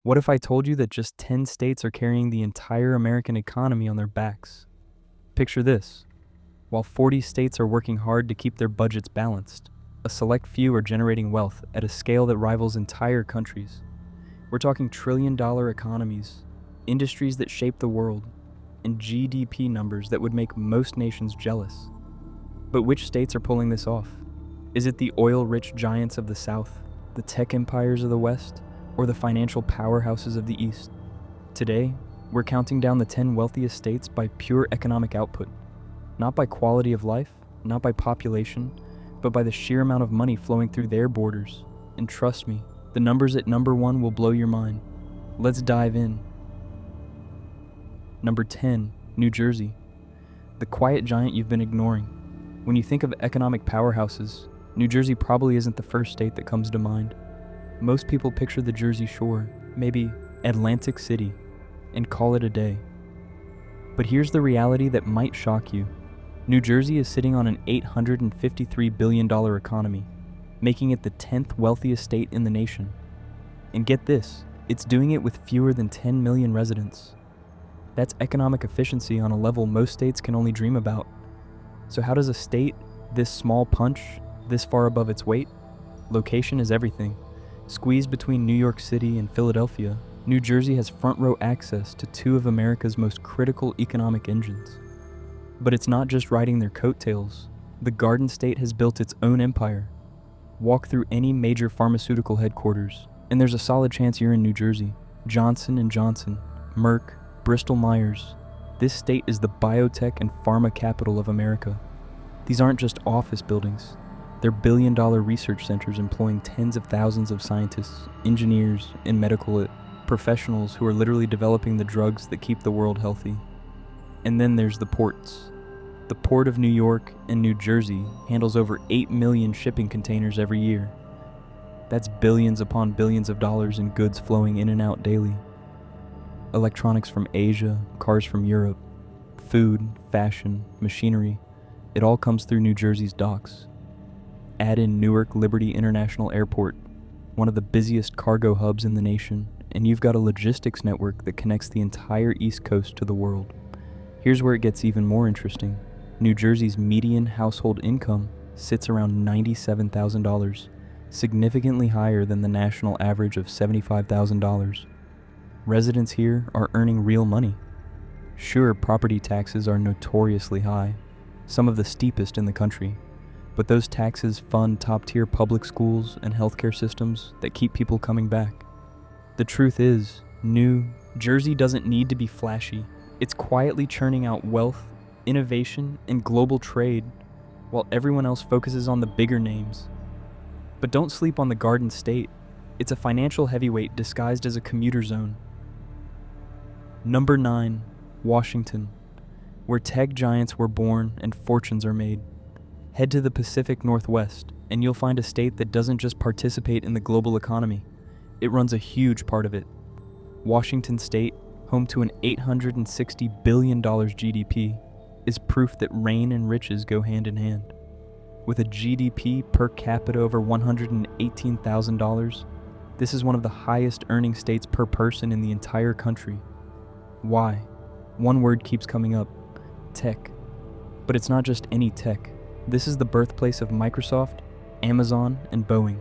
What if I told you that just 10 states are carrying the entire American economy on their backs? Picture this. While 40 states are working hard to keep their budgets balanced, a select few are generating wealth at a scale that rivals entire countries. We're talking trillion-dollar economies, industries that shape the world, and GDP numbers that would make most nations jealous. But which states are pulling this off? Is it the oil-rich giants of the South, the tech empires of the West, or the financial powerhouses of the East? Today, we're counting down the 10 wealthiest states by pure economic output. Not by quality of life, not by population, but by the sheer amount of money flowing through their borders. And trust me, the numbers at number 1 will blow your mind. Let's dive in. Number 10, New Jersey. The quiet giant you've been ignoring. When you think of economic powerhouses, New Jersey probably isn't the first state that comes to mind. Most people picture the Jersey Shore, maybe Atlantic City, and call it a day. But here's the reality that might shock you. New Jersey is sitting on an $853 billion economy, making it the 10th wealthiest state in the nation. And get this, it's doing it with fewer than 10 million residents. That's economic efficiency on a level most states can only dream about. So how does a state this small punch this far above its weight? Location is everything. Squeezed between New York City and Philadelphia, New Jersey has front-row access to two of America's most critical economic engines. But it's not just riding their coattails. The Garden State has built its own empire. Walk through any major pharmaceutical headquarters, and there's a solid chance you're in New Jersey. Johnson & Johnson, Merck, Bristol Myers. This state is the biotech and pharma capital of America. These aren't just office buildings. They're billion-dollar research centers employing tens of thousands of scientists, engineers, and medical professionals who are literally developing the drugs that keep the world healthy. And then there's the ports. The Port of New York and New Jersey handles over 8 million shipping containers every year. That's billions upon billions of dollars in goods flowing in and out daily. Electronics from Asia, cars from Europe, food, fashion, machinery, it all comes through New Jersey's docks. Add in Newark Liberty International Airport, one of the busiest cargo hubs in the nation, and you've got a logistics network that connects the entire East Coast to the world. Here's where it gets even more interesting. New Jersey's median household income sits around $97,000, significantly higher than the national average of $75,000. Residents here are earning real money. Sure, property taxes are notoriously high, some of the steepest in the country, but those taxes fund top-tier public schools and healthcare systems that keep people coming back. The truth is, New Jersey doesn't need to be flashy. It's quietly churning out wealth, innovation, and global trade, while everyone else focuses on the bigger names. But don't sleep on the Garden State. It's a financial heavyweight disguised as a commuter zone. Number 9, Washington, where tech giants were born and fortunes are made. Head to the Pacific Northwest, and you'll find a state that doesn't just participate in the global economy. It runs a huge part of it. Washington State, home to an $860 billion GDP, is proof that rain and riches go hand in hand. With a GDP per capita over $118,000, this is one of the highest earning states per person in the entire country. Why? One word keeps coming up: tech. But it's not just any tech. This is the birthplace of Microsoft, Amazon, and Boeing.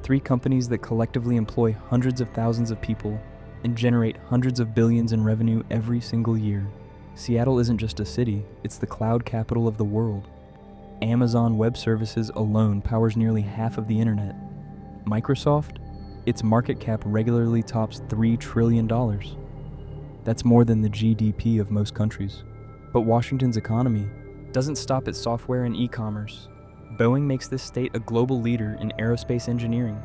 3 companies that collectively employ hundreds of thousands of people and generate hundreds of billions in revenue every single year. Seattle isn't just a city, it's the cloud capital of the world. Amazon Web Services alone powers nearly half of the internet. Microsoft, its market cap regularly tops $3 trillion. That's more than the GDP of most countries. But Washington's economy doesn't stop at software and e-commerce. Boeing makes this state a global leader in aerospace engineering.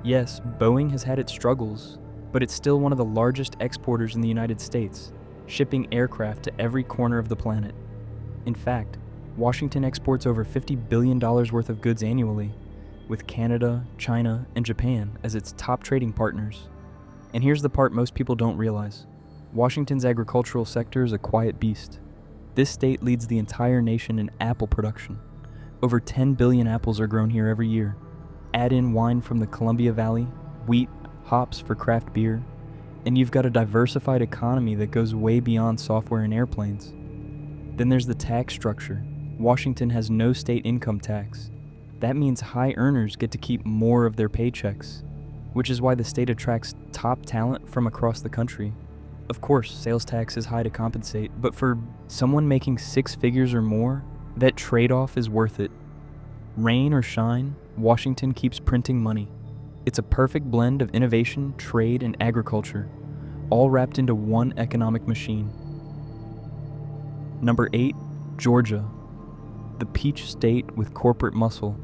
Yes, Boeing has had its struggles, but it's still one of the largest exporters in the United States, shipping aircraft to every corner of the planet. In fact, Washington exports over $50 billion worth of goods annually, with Canada, China, and Japan as its top trading partners. And here's the part most people don't realize. Washington's agricultural sector is a quiet beast. This state leads the entire nation in apple production. Over 10 billion apples are grown here every year. Add in wine from the Columbia Valley, wheat, hops for craft beer, and you've got a diversified economy that goes way beyond software and airplanes. Then there's the tax structure. Washington has no state income tax. That means high earners get to keep more of their paychecks, which is why the state attracts top talent from across the country. Of course, sales tax is high to compensate, but for someone making six figures or more, that trade-off is worth it. Rain or shine, Washington keeps printing money. It's a perfect blend of innovation, trade, and agriculture, all wrapped into one economic machine. Number 8, Georgia. The peach state with corporate muscle.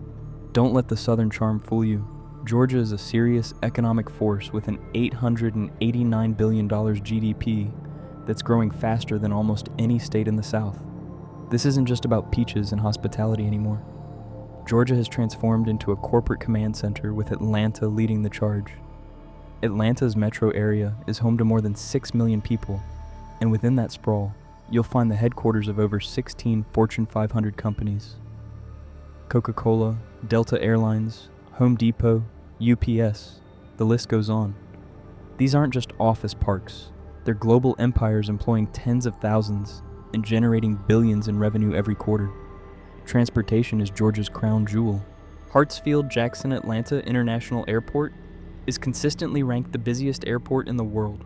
Don't let the southern charm fool you. Georgia is a serious economic force with an $889 billion GDP that's growing faster than almost any state in the South. This isn't just about peaches and hospitality anymore. Georgia has transformed into a corporate command center with Atlanta leading the charge. Atlanta's metro area is home to more than 6 million people, and within that sprawl, you'll find the headquarters of over 16 Fortune 500 companies. Coca-Cola, Delta Airlines, Home Depot, UPS, the list goes on. These aren't just office parks. They're global empires employing tens of thousands and generating billions in revenue every quarter. Transportation is Georgia's crown jewel. Hartsfield-Jackson Atlanta International Airport is consistently ranked the busiest airport in the world.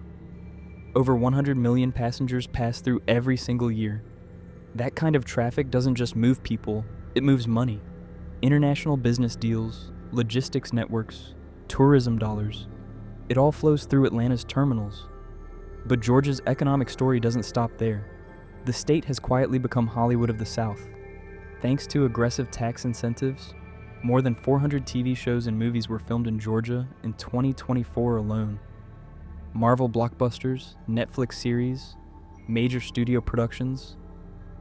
Over 100 million passengers pass through every single year. That kind of traffic doesn't just move people, it moves money. International business deals, logistics networks, tourism dollars. It all flows through Atlanta's terminals. But Georgia's economic story doesn't stop there. The state has quietly become Hollywood of the South. Thanks to aggressive tax incentives, more than 400 TV shows and movies were filmed in Georgia in 2024 alone. Marvel blockbusters, Netflix series, major studio productions,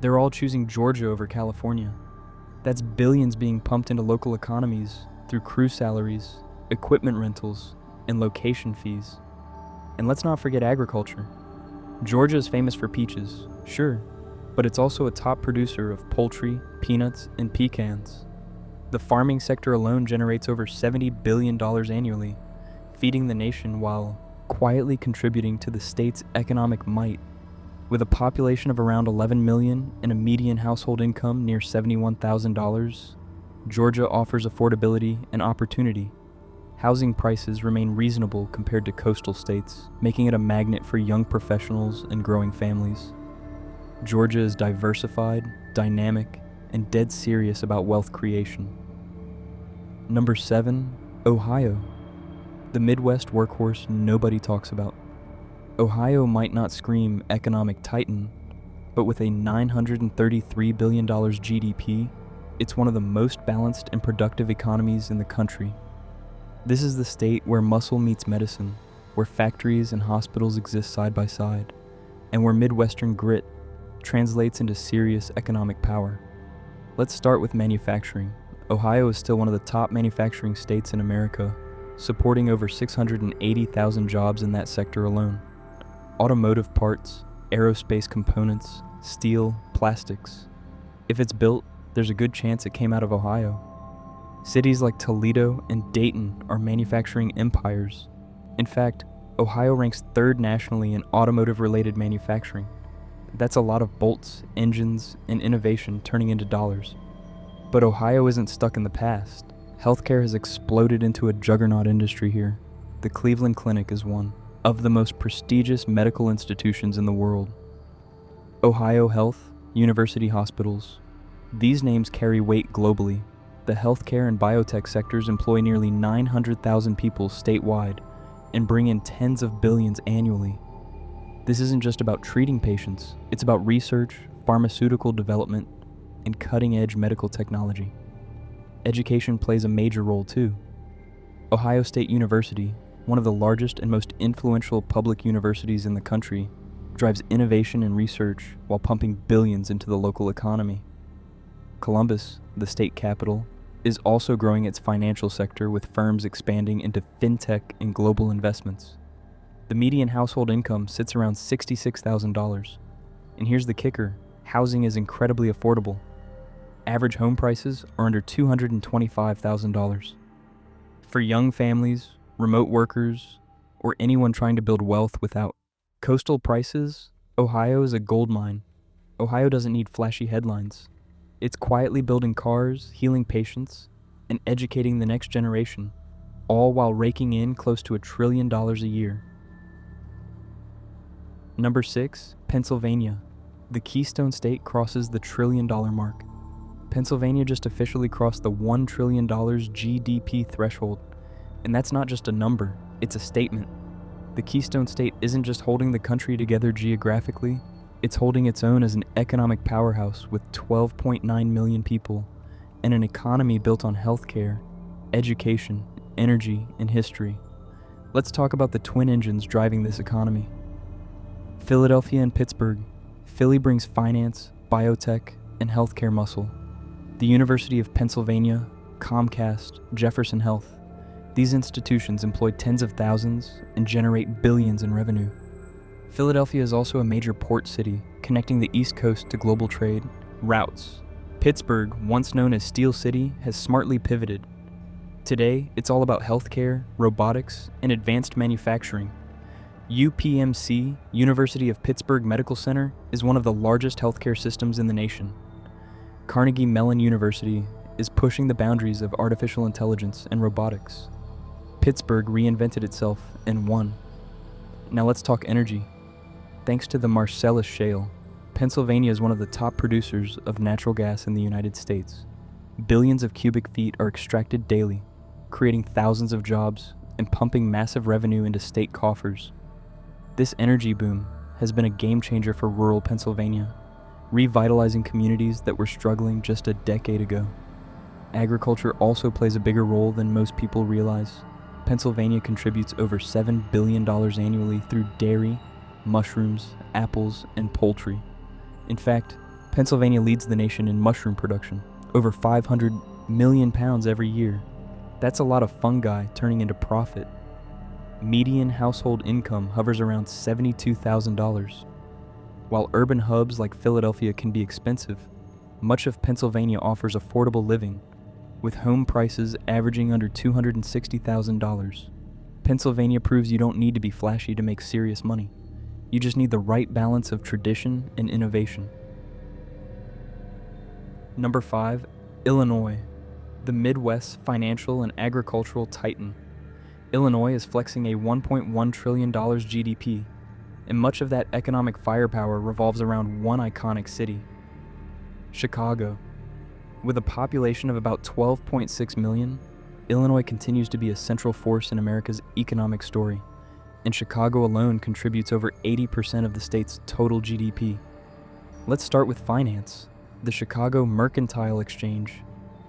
they're all choosing Georgia over California. That's billions being pumped into local economies through crew salaries, equipment rentals, and location fees. And let's not forget agriculture. Georgia is famous for peaches, sure, but it's also a top producer of poultry, peanuts, and pecans. The farming sector alone generates over $70 billion annually, feeding the nation while quietly contributing to the state's economic might. With a population of around 11 million and a median household income near $71,000, Georgia offers affordability and opportunity. Housing prices remain reasonable compared to coastal states, making it a magnet for young professionals and growing families. Georgia is diversified, dynamic, and dead serious about wealth creation. Number 7, Ohio. The Midwest workhorse nobody talks about. Ohio might not scream economic titan, but with a $933 billion GDP, it's one of the most balanced and productive economies in the country. This is the state where muscle meets medicine, where factories and hospitals exist side by side, and where Midwestern grit translates into serious economic power. Let's start with manufacturing. Ohio is still one of the top manufacturing states in America, supporting over 680,000 jobs in that sector alone. Automotive parts, aerospace components, steel, plastics. If it's built, there's a good chance it came out of Ohio. Cities like Toledo and Dayton are manufacturing empires. In fact, Ohio ranks 3rd nationally in automotive-related manufacturing. That's a lot of bolts, engines, and innovation turning into dollars. But Ohio isn't stuck in the past. Healthcare has exploded into a juggernaut industry here. The Cleveland Clinic is one of the most prestigious medical institutions in the world. Ohio Health, University Hospitals. These names carry weight globally. The healthcare and biotech sectors employ nearly 900,000 people statewide and bring in tens of billions annually. This isn't just about treating patients, it's about research, pharmaceutical development, and cutting-edge medical technology. Education plays a major role too. Ohio State University, one of the largest and most influential public universities in the country, drives innovation and research while pumping billions into the local economy. Columbus, the state capital, is also growing its financial sector with firms expanding into fintech and global investments. The median household income sits around $66,000. And here's the kicker, housing is incredibly affordable. Average home prices are under $225,000. For young families, remote workers, or anyone trying to build wealth without. Coastal prices? Ohio is a gold mine. Ohio doesn't need flashy headlines. It's quietly building cars, healing patients, and educating the next generation, all while raking in close to $1 trillion a year. Number 6, Pennsylvania. The Keystone State crosses the $1 trillion mark. Pennsylvania just officially crossed the $1 trillion GDP threshold, and that's not just a number, it's a statement. The Keystone State isn't just holding the country together geographically, it's holding its own as an economic powerhouse with 12.9 million people and an economy built on healthcare, education, energy, and history. Let's talk about the twin engines driving this economy. Philadelphia and Pittsburgh. Philly brings finance, biotech, and healthcare muscle. The University of Pennsylvania, Comcast, Jefferson Health. These institutions employ tens of thousands and generate billions in revenue. Philadelphia is also a major port city, connecting the East Coast to global trade routes. Pittsburgh, once known as Steel City, has smartly pivoted. Today, it's all about healthcare, robotics, and advanced manufacturing. UPMC, University of Pittsburgh Medical Center, is one of the largest healthcare systems in the nation. Carnegie Mellon University is pushing the boundaries of artificial intelligence and robotics. Pittsburgh reinvented itself and won. Now let's talk energy. Thanks to the Marcellus Shale, Pennsylvania is one of the top producers of natural gas in the United States. Billions of cubic feet are extracted daily, creating thousands of jobs and pumping massive revenue into state coffers. This energy boom has been a game changer for rural Pennsylvania, revitalizing communities that were struggling just a decade ago. Agriculture also plays a bigger role than most people realize. Pennsylvania contributes over $7 billion annually through dairy, mushrooms, apples, and poultry. In fact, Pennsylvania leads the nation in mushroom production, over 500 million pounds every year. That's a lot of fungi turning into profit. Median household income hovers around $72,000. While urban hubs like Philadelphia can be expensive, much of Pennsylvania offers affordable living, with home prices averaging under $260,000. Pennsylvania proves you don't need to be flashy to make serious money. You just need the right balance of tradition and innovation. Number 5, Illinois, the Midwest's financial and agricultural titan. Illinois is flexing a $1.1 trillion GDP, and much of that economic firepower revolves around one iconic city, Chicago. With a population of about 12.6 million, Illinois continues to be a central force in America's economic story, and Chicago alone contributes over 80% of the state's total GDP. Let's start with finance. The Chicago Mercantile Exchange,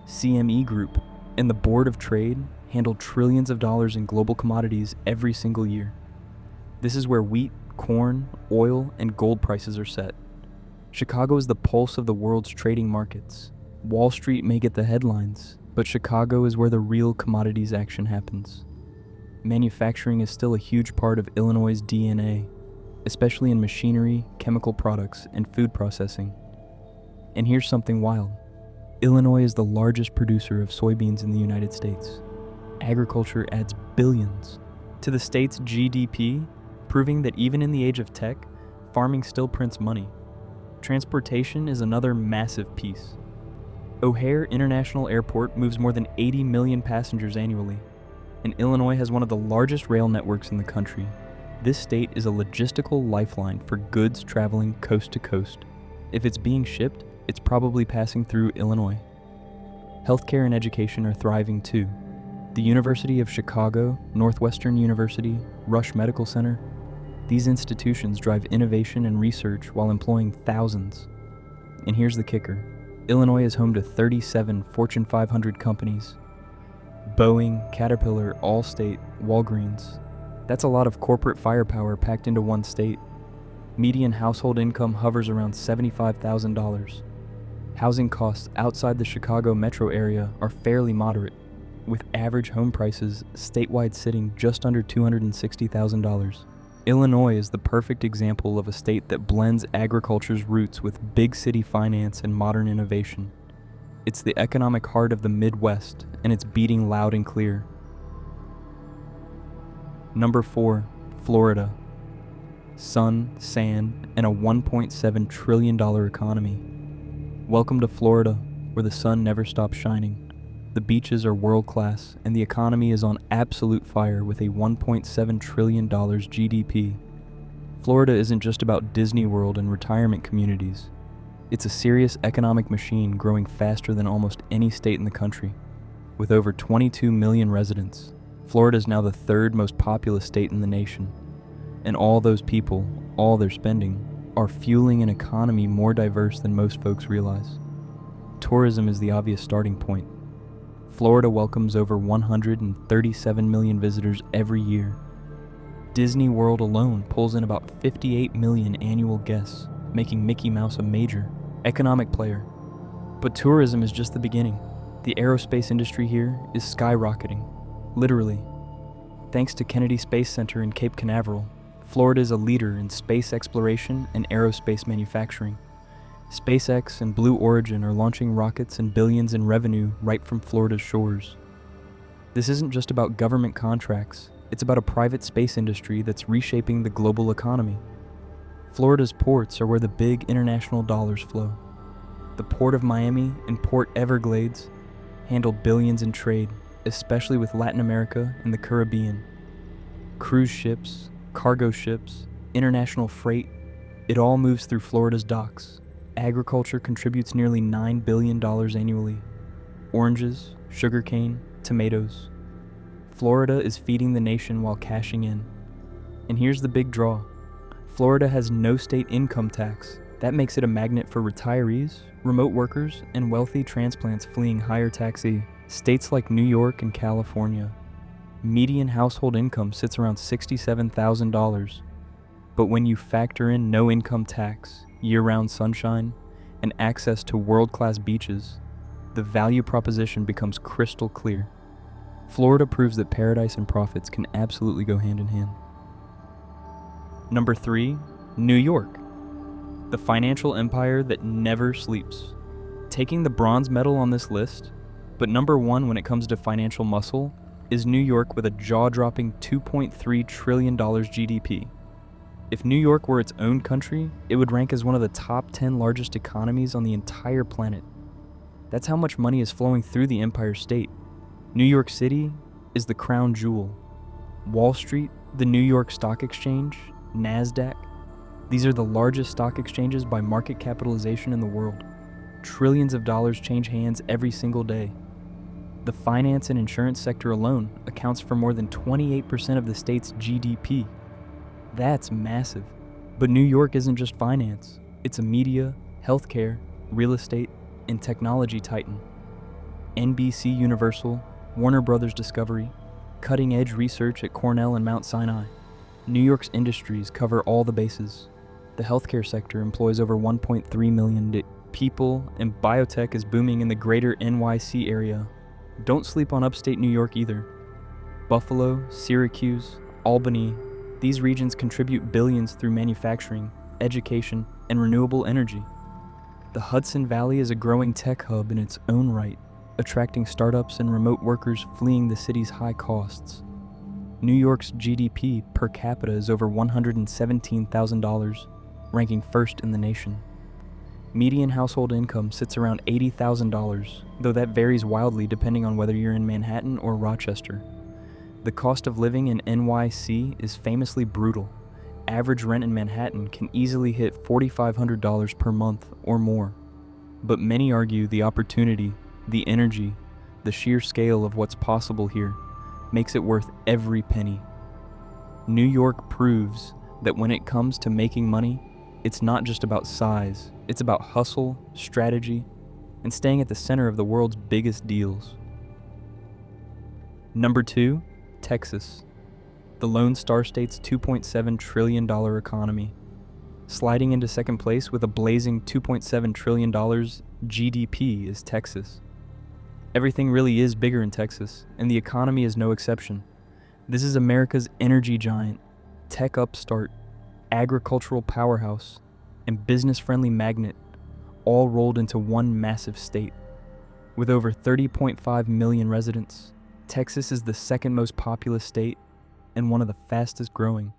CME Group, and the Board of Trade handle trillions of dollars in global commodities every single year. This is where wheat, corn, oil, and gold prices are set. Chicago is the pulse of the world's trading markets. Wall Street may get the headlines, but Chicago is where the real commodities action happens. Manufacturing is still a huge part of Illinois' DNA, especially in machinery, chemical products, and food processing. And here's something wild. Illinois is the largest producer of soybeans in the United States. Agriculture adds billions to the state's GDP, proving that even in the age of tech, farming still prints money. Transportation is another massive piece. O'Hare International Airport moves more than 80 million passengers annually, and Illinois has one of the largest rail networks in the country. This state is a logistical lifeline for goods traveling coast to coast. If it's being shipped, it's probably passing through Illinois. Healthcare and education are thriving too. The University of Chicago, Northwestern University, Rush Medical Center, these institutions drive innovation and research while employing thousands. And here's the kicker. Illinois is home to 37 Fortune 500 companies. Boeing, Caterpillar, Allstate, Walgreens. That's a lot of corporate firepower packed into one state. Median household income hovers around $75,000. Housing costs outside the Chicago metro area are fairly moderate, with average home prices statewide sitting just under $260,000. Illinois is the perfect example of a state that blends agriculture's roots with big city finance and modern innovation. It's the economic heart of the Midwest, and it's beating loud and clear. Number 4, Florida. Sun, sand, and a $1.7 trillion economy. Welcome to Florida, where the sun never stops shining. The beaches are world-class, and the economy is on absolute fire with a $1.7 trillion GDP. Florida isn't just about Disney World and retirement communities. It's a serious economic machine growing faster than almost any state in the country. With over 22 million residents, Florida is now the third most populous state in the nation. And all those people, all their spending, are fueling an economy more diverse than most folks realize. Tourism is the obvious starting point. Florida welcomes over 137 million visitors every year. Disney World alone pulls in about 58 million annual guests, making Mickey Mouse a major economic player. But tourism is just the beginning. The aerospace industry here is skyrocketing, literally. Thanks to Kennedy Space Center in Cape Canaveral, Florida is a leader in space exploration and aerospace manufacturing. SpaceX and Blue Origin are launching rockets and billions in revenue right from Florida's shores. This isn't just about government contracts, it's about a private space industry that's reshaping the global economy. Florida's ports are where the big international dollars flow. The Port of Miami and Port Everglades handle billions in trade, especially with Latin America and the Caribbean. Cruise ships, cargo ships, international freight, it all moves through Florida's docks. Agriculture contributes nearly $9 billion annually. Oranges, sugarcane, tomatoes. Florida is feeding the nation while cashing in. And here's the big draw. Florida has no state income tax. That makes it a magnet for retirees, remote workers, and wealthy transplants fleeing higher taxes. States like New York and California, median household income sits around $67,000. But when you factor in no income tax, year-round sunshine, and access to world-class beaches, the value proposition becomes crystal clear. Florida proves that paradise and profits can absolutely go hand in hand. Number 3, New York. The financial empire that never sleeps. Taking the bronze medal on this list, but number 1 when it comes to financial muscle, is New York with a jaw-dropping $2.3 trillion GDP. If New York were its own country, it would rank as one of the top 10 largest economies on the entire planet. That's how much money is flowing through the Empire State. New York City is the crown jewel. Wall Street, the New York Stock Exchange, NASDAQ, these are the largest stock exchanges by market capitalization in the world. Trillions of dollars change hands every single day. The finance and insurance sector alone accounts for more than 28% of the state's GDP. That's massive. But New York isn't just finance. It's a media, healthcare, real estate, and technology titan. NBC Universal, Warner Brothers Discovery, cutting-edge research at Cornell and Mount Sinai. New York's industries cover all the bases. The healthcare sector employs over 1.3 million people, and biotech is booming in the greater NYC area. Don't sleep on upstate New York either. Buffalo, Syracuse, Albany, these regions contribute billions through manufacturing, education, and renewable energy. The Hudson Valley is a growing tech hub in its own right, attracting startups and remote workers fleeing the city's high costs. New York's GDP per capita is over $117,000, ranking first in the nation. Median household income sits around $80,000, though that varies wildly depending on whether you're in Manhattan or Rochester. The cost of living in NYC is famously brutal. Average rent in Manhattan can easily hit $4,500 per month or more. But many argue the opportunity, the energy, the sheer scale of what's possible here makes it worth every penny. New York proves that when it comes to making money, it's not just about size, it's about hustle, strategy, and staying at the center of the world's biggest deals. Number 2, Texas. The Lone Star State's $2.7 trillion economy. Sliding into second place with a blazing $2.7 trillion GDP is Texas. Everything really is bigger in Texas, and the economy is no exception. This is America's energy giant, tech upstart, agricultural powerhouse, and business-friendly magnet, all rolled into one massive state. With over 30.5 million residents, Texas is the second most populous state and one of the fastest growing.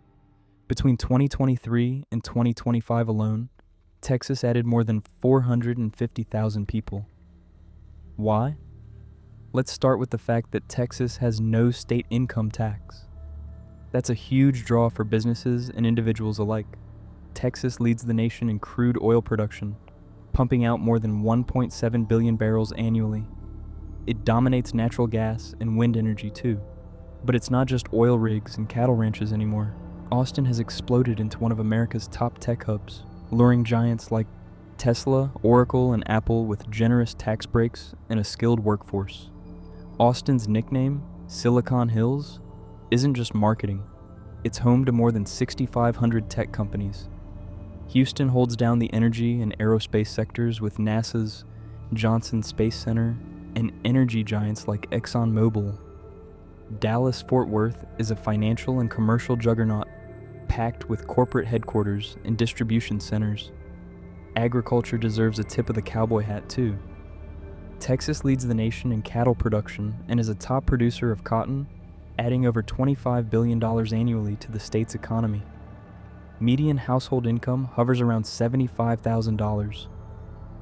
Between 2023 and 2025 alone, Texas added more than 450,000 people. Why? Let's start with the fact that Texas has no state income tax. That's a huge draw for businesses and individuals alike. Texas leads the nation in crude oil production, pumping out more than 1.7 billion barrels annually. It dominates natural gas and wind energy too. But it's not just oil rigs and cattle ranches anymore. Austin has exploded into one of America's top tech hubs, luring giants like Tesla, Oracle, and Apple with generous tax breaks and a skilled workforce. Austin's nickname, Silicon Hills, isn't just marketing. It's home to more than 6,500 tech companies. Houston holds down the energy and aerospace sectors with NASA's Johnson Space Center and energy giants like ExxonMobil. Dallas-Fort Worth is a financial and commercial juggernaut packed with corporate headquarters and distribution centers. Agriculture deserves a tip of the cowboy hat too. Texas leads the nation in cattle production and is a top producer of cotton, adding over $25 billion annually to the state's economy. Median household income hovers around $75,000.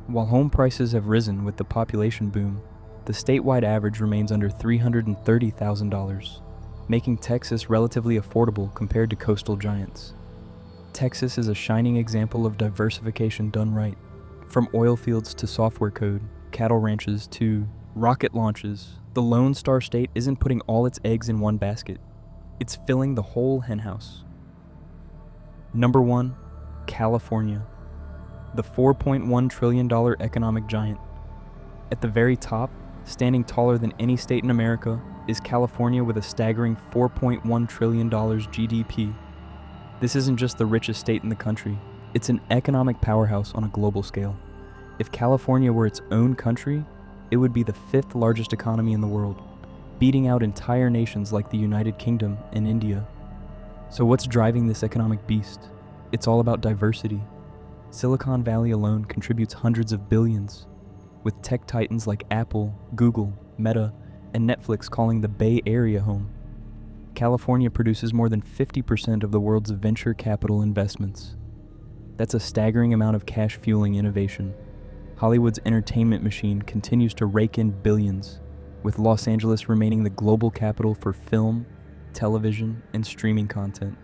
While home prices have risen with the population boom, the statewide average remains under $330,000, making Texas relatively affordable compared to coastal giants. Texas is a shining example of diversification done right. From oil fields to software code, cattle ranches to rocket launches, the Lone Star State isn't putting all its eggs in one basket. It's filling the whole henhouse. Number 1, California, the $4.1 trillion economic giant. At the very top, standing taller than any state in America, is California with a staggering $4.1 trillion GDP. This isn't just the richest state in the country, it's an economic powerhouse on a global scale. If California were its own country, it would be the 5th largest economy in the world, beating out entire nations like the United Kingdom and India. So what's driving this economic beast? It's all about diversity. Silicon Valley alone contributes hundreds of billions, with tech titans like Apple, Google, Meta, and Netflix calling the Bay Area home. California produces more than 50% of the world's venture capital investments. That's a staggering amount of cash fueling innovation. Hollywood's entertainment machine continues to rake in billions, with Los Angeles remaining the global capital for film, television, and streaming content.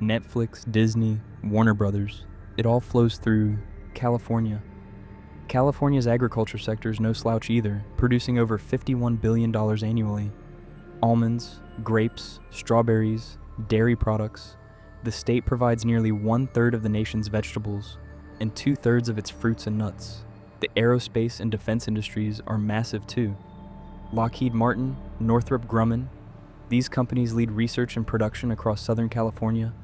Netflix, Disney, Warner Brothers, it all flows through California. California's agriculture sector is no slouch either, producing over $51 billion annually. Almonds, grapes, strawberries, dairy products. The state provides nearly 1/3 of the nation's vegetables and 2/3 of its fruits and nuts. The aerospace and defense industries are massive too. Lockheed Martin, Northrop Grumman, these companies lead research and production across Southern California,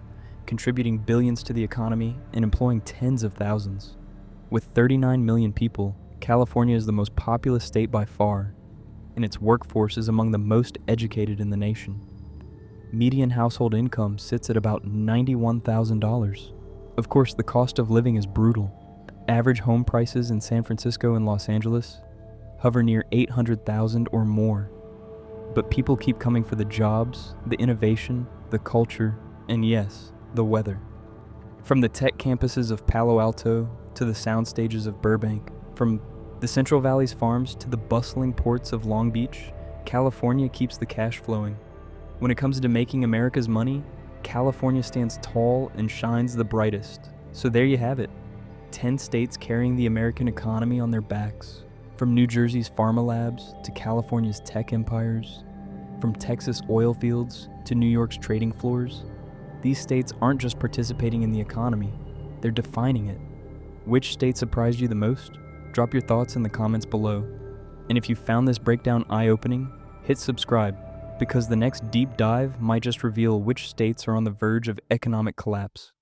contributing billions to the economy and employing tens of thousands. With 39 million people, California is the most populous state by far, and its workforce is among the most educated in the nation. Median household income sits at about $91,000. Of course, the cost of living is brutal. Average home prices in San Francisco and Los Angeles hover near $800,000 or more. But people keep coming for the jobs, the innovation, the culture, and yes, the weather. From the tech campuses of Palo Alto to the sound stages of Burbank, from the Central Valley's farms to the bustling ports of Long Beach, California keeps the cash flowing. When it comes to making America's money, California stands tall and shines the brightest. So there you have it. 10 states carrying the American economy on their backs. From New Jersey's pharma labs to California's tech empires, from Texas oil fields to New York's trading floors, these states aren't just participating in the economy, they're defining it. Which state surprised you the most? Drop your thoughts in the comments below. And if you found this breakdown eye-opening, hit subscribe, because the next deep dive might just reveal which states are on the verge of economic collapse.